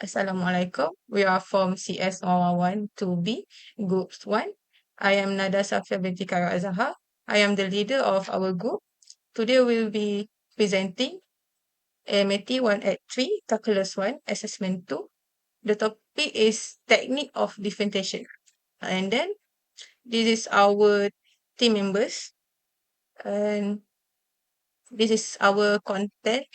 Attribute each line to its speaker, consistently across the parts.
Speaker 1: Assalamualaikum. We are from CS 111 2B, Group 1. I am Nada Safia binti Khairul Azhar. I am the leader of our group. Today we'll be presenting AMAT 183, Calculus 1, Assessment 2. The topic is Technique of Differentiation. And then this is our team members. And this is our content.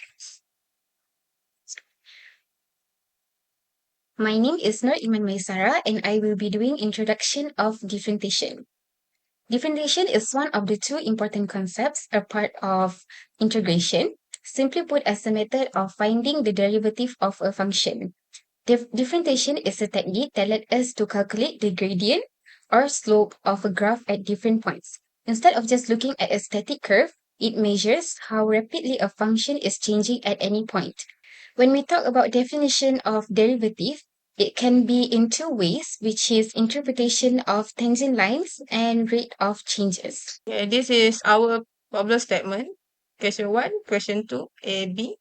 Speaker 2: My name is Nur Iman Maisara and I will be doing introduction of differentiation. Differentiation is one of the two important concepts a part of integration, simply put as a method of finding the derivative of a function. Differentiation is a technique that lets us to calculate the gradient or slope of a graph at different points. Instead of just looking at a static curve, it measures how rapidly a function is changing at any point. When we talk about definition of derivative, it can be in two ways, which is interpretation of tangent lines and rate of changes.
Speaker 1: Yeah, this is our problem statement. Question 1, question 2, A, B.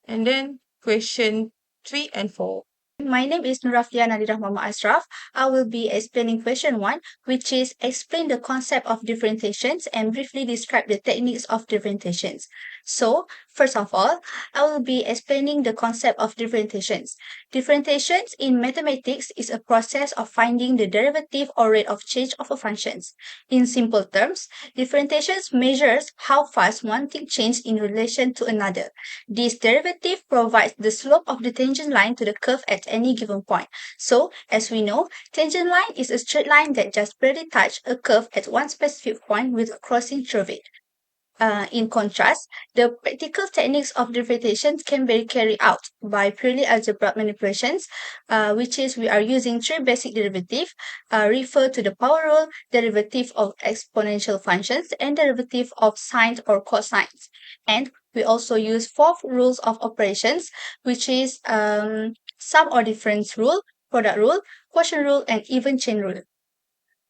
Speaker 1: And then question 3 and 4.
Speaker 3: My name is Nurafia Nadirah Muhammad Ashraf. I will be explaining question 1, which is explain the concept of differentiations and briefly describe the techniques of differentiations. So, first of all, I will be explaining the concept of differentiations. Differentiations in mathematics is a process of finding the derivative or rate of change of a function. In simple terms, differentiations measures how fast one thing changes in relation to another. This derivative provides the slope of the tangent line to the curve at any given point. So, as we know, tangent line is a straight line that just barely touches a curve at one specific point without crossing through it. In contrast, the practical techniques of differentiation can be carried out by purely algebraic manipulations, which is we are using three basic derivatives, refer to the power rule, derivative of exponential functions, and derivative of sines or cosines. And we also use four rules of operations, which is sum or difference rule, product rule, quotient rule, and even chain rule.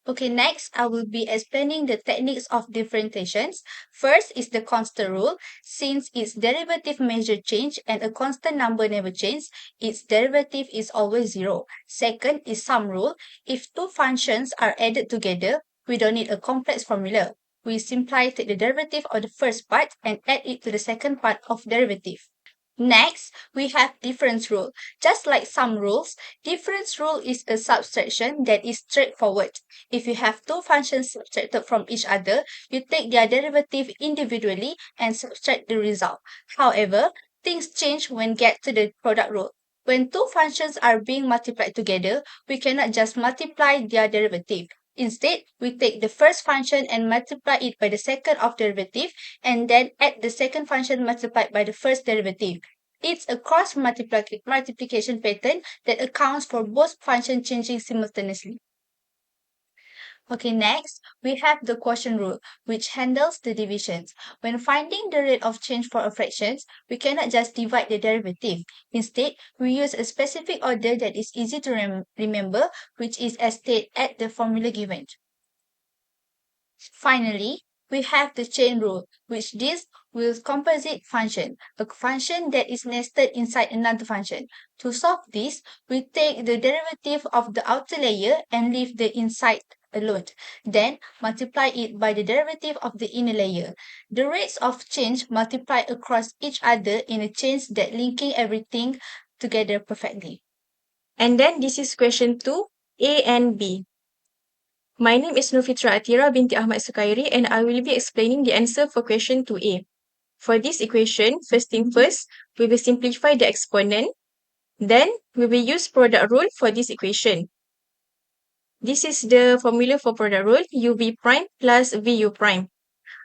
Speaker 3: Okay, next I will be explaining the techniques of differentiations. First is the constant rule. Since its derivative measure change and a constant number never changes, its derivative is always zero. Second is sum rule. If two functions are added together, we don't need a complex formula. We simply take the derivative of the first part and add it to the second part of derivative. Next, we have difference rule. Just like sum rules, difference rule is a subtraction that is straightforward. If you have two functions subtracted from each other, you take their derivative individually and subtract the result. However, things change when get to the product rule. When two functions are being multiplied together, we cannot just multiply their derivative. Instead, we take the first function and multiply it by the second of derivative, and then add the second function multiplied by the first derivative. It's a cross multiplication pattern that accounts for both functions changing simultaneously. Okay, next, we have the quotient rule, which handles the divisions. When finding the rate of change for a fraction, we cannot just divide the derivative. Instead, we use a specific order that is easy to remember, which is as stated at the formula given. Finally, we have the chain rule, which deals with composite function, a function that is nested inside another function. To solve this, we take the derivative of the outer layer and leave the inside alone. Then multiply it by the derivative of the inner layer. The rates of change multiply across each other in a chain that linking everything together perfectly.
Speaker 1: And then this is question 2, A and B. My name is Nurfitra Atira binti Ahmad Sukairi and I will be explaining the answer for question 2A. For this equation, first thing first, we will simplify the exponent. Then, we will use product rule for this equation. This is the formula for product rule, uv prime plus vu prime.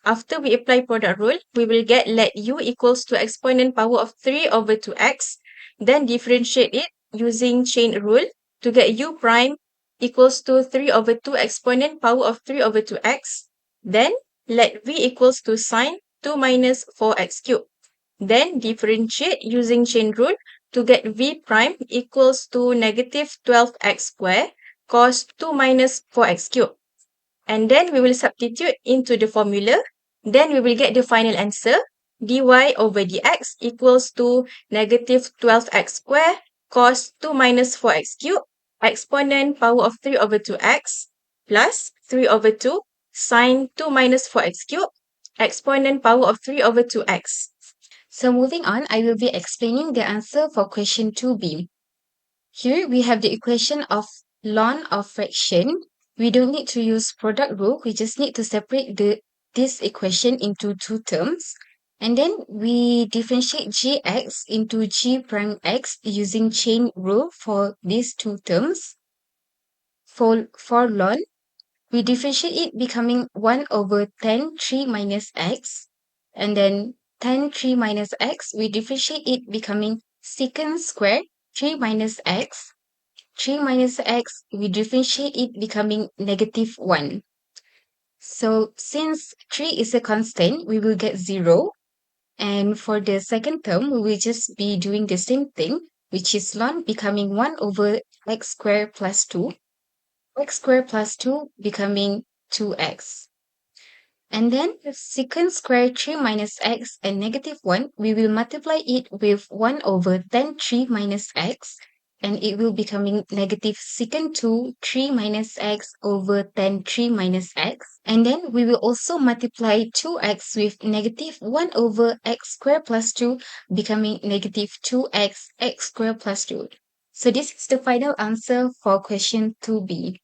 Speaker 1: After we apply product rule, we will get let u equals to exponent power of 3 over 2x. Then differentiate it using chain rule to get u prime equals to 3 over 2 exponent power of 3 over 2x. Then let v equals to sine 2 minus 4x cubed. Then differentiate using chain rule to get v prime equals to negative 12x squared cos 2 minus 4x cubed. And then we will substitute into the formula. Then we will get the final answer. dy over dx equals to negative 12x squared cos 2 minus 4x cubed, exponent power of 3 over 2x, plus 3 over 2 sine 2 minus 4x cubed, exponent power of 3 over 2x.
Speaker 2: So moving on, I will be explaining the answer for question 2b. Here we have the equation of ln of fraction. We don't need to use product rule. We just need to separate this equation into two terms. And then we differentiate gx into g prime x using chain rule for these two terms. For ln, we differentiate it becoming 1 over tan 3 minus x. And then tan 3 minus x, we differentiate it becoming secant square 3 minus x. 3 minus x, we differentiate it becoming negative 1. So since 3 is a constant, we will get 0. And for the second term, we will just be doing the same thing, which is ln becoming 1 over x squared plus 2. X squared plus 2 becoming 2x. And then secant square 3 minus x and negative 1, we will multiply it with 1 over tan 3 minus x, and it will becoming negative secant 2 3 minus x over tan 3 minus x. And then we will also multiply 2x with negative 1 over x squared plus 2, becoming negative 2x x squared plus 2. So this is the final answer for question 2b.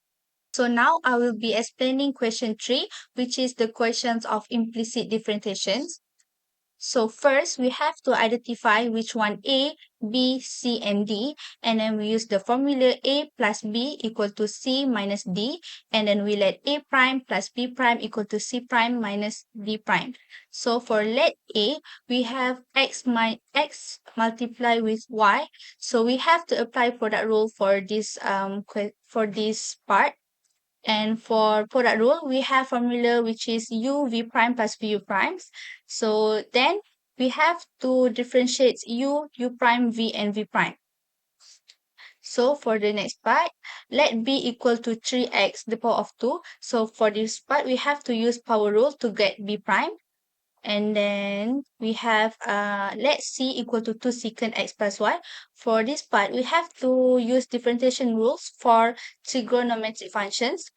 Speaker 3: So now I will be explaining question 3, which is the questions of implicit differentiations. So first, we have to identify which one A, B, C, and D. And then we use the formula A plus B equal to C minus D. And then we let A prime plus B prime equal to C prime minus D prime. So for let A, we have X multiplied with Y. So we have to apply product rule for this part. And for product rule, we have formula which is u v prime plus v u primes. So then we have to differentiate u prime, v, and v prime. So for the next part, let b equal to 3x the power of 2. So for this part, we have to use power rule to get b prime. And then we have let c equal to 2 secant x plus y. For this part, we have to use differentiation rules for trigonometric functions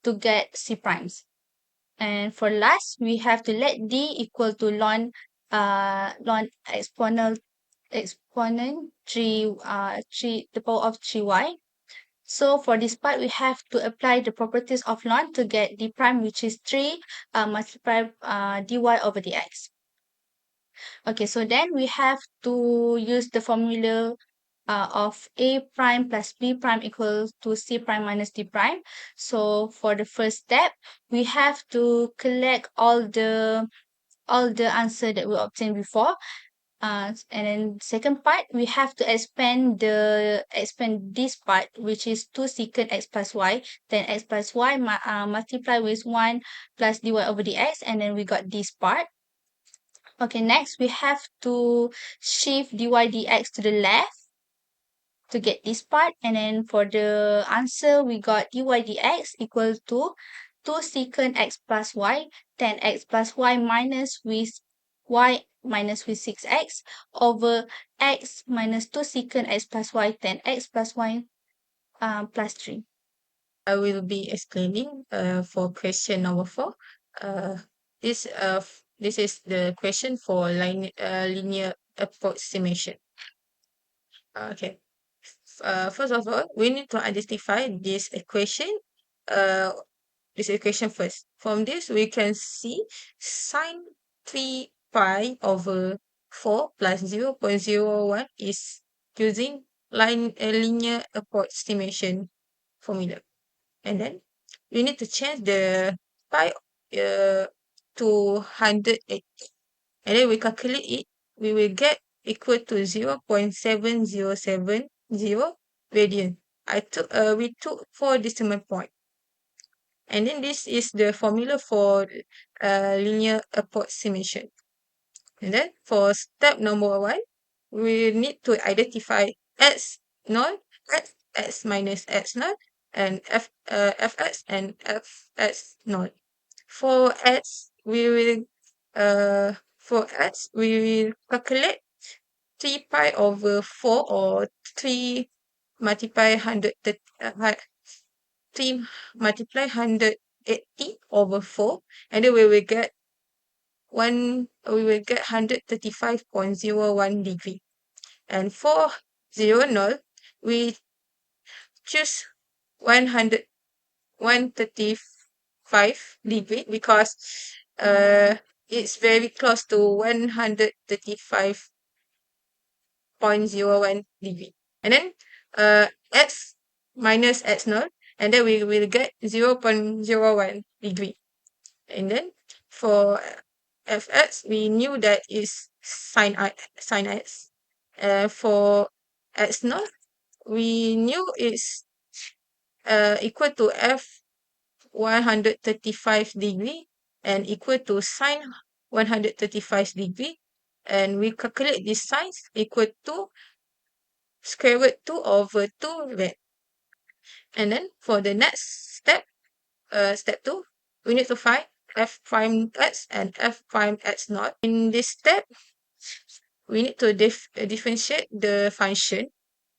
Speaker 3: to get c primes. And for last, we have to let d equal to ln exponent 3 the power of 3y. So for this part, we have to apply the properties of ln to get d prime, which is 3 multiplied dy over dx. Okay, so then we have to use the formula of a prime plus b prime equals to c prime minus d prime. So for the first step, we have to collect all the answer that we obtained before. And then second part, we have to expand this part, which is 2 secant x plus y, then x plus y multiply with 1 plus dy over dx, and then we got this part. Okay, next we have to shift dy dx to the left to get this part. And then for the answer, we got dy dx equal to 2 secant x plus y, then x plus y minus with 6x over x minus 2 secant x plus y, then x plus y plus 3.
Speaker 1: I will be explaining for question number 4. This is the question for linear approximation. Okay. First of all, we need to identify this equation. This equation first. From this, we can see sine 3 pi over 4 plus 0.01 is using linear approximation formula. And then we need to change the pi to 180. And then we calculate it. We will get equal to 0.7070 radian. We took 4 decimal point. And then this is the formula for linear approximation. And then for step number 1, we need to identify x naught, x minus x naught, and fx and fx naught. For x, we will calculate 3 pi over 4 or 3 multiply 3 multiply 180 over 4, and then we will get 135.01 degree. And for 0, 0, we choose 100 135 degree because it's very close to 135.01 degree. And then x minus x0, and then we will get 0.01 degree. And then for fx, we knew that is sine x. For x0, we knew it's equal to f 135 degree and equal to sine 135 degree, and we calculate this sine equal to square root 2 over 2 rad. And then for the next step, step 2, we need to find f prime x and f prime x naught. In this step, we need to differentiate the function.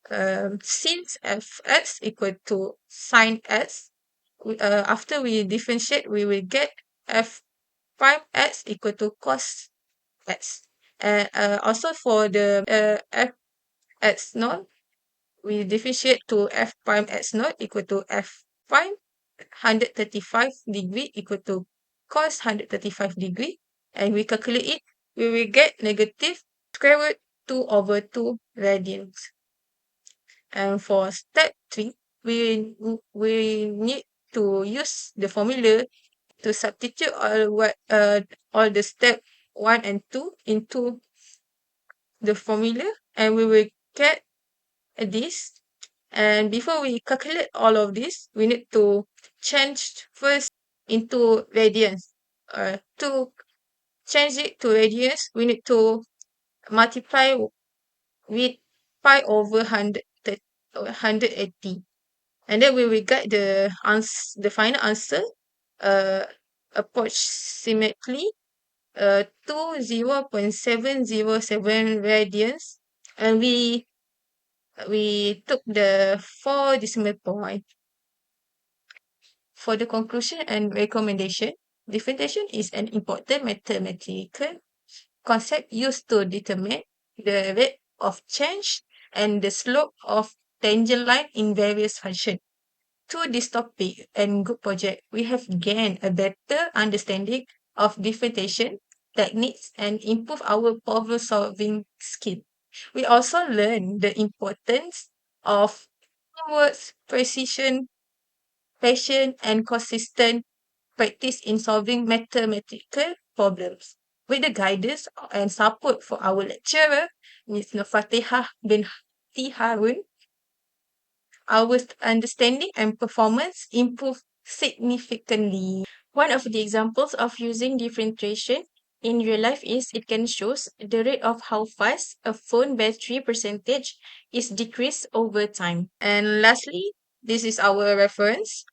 Speaker 1: Since fx equal to sine x, after we differentiate, we will get f prime x equal to cos x. And also for the f x naught, we differentiate to f prime x naught equal to f prime 135 degree equal to cos 135 degree, and we calculate it, we will get negative square root 2 over 2 radians. And for step 3, we need to use the formula to substitute all the step 1 and 2 into the formula, and we will get this. And before we calculate all of this, we need to change first into radians. To change it to radians, we need to multiply with pi over 180. And then we will get the final answer approximately to 0.707 radians, and we took the 4 decimal point. For the conclusion and recommendation, differentiation is an important mathematical concept used to determine the rate of change and the slope of tangent line in various functions. Through this topic and group project, we have gained a better understanding of differentiation techniques and improve our problem-solving skill. We also learn the importance of teamwork, precision, patience, and consistent practice in solving mathematical problems. With the guidance and support for our lecturer, Ms. Nofatihah bin Harun, our understanding and performance improved significantly. One of the examples of using differentiation in real life is it can show the rate of how fast a phone battery percentage is decreased over time. And lastly, this is our reference.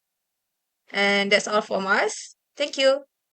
Speaker 1: And that's all from us. Thank you.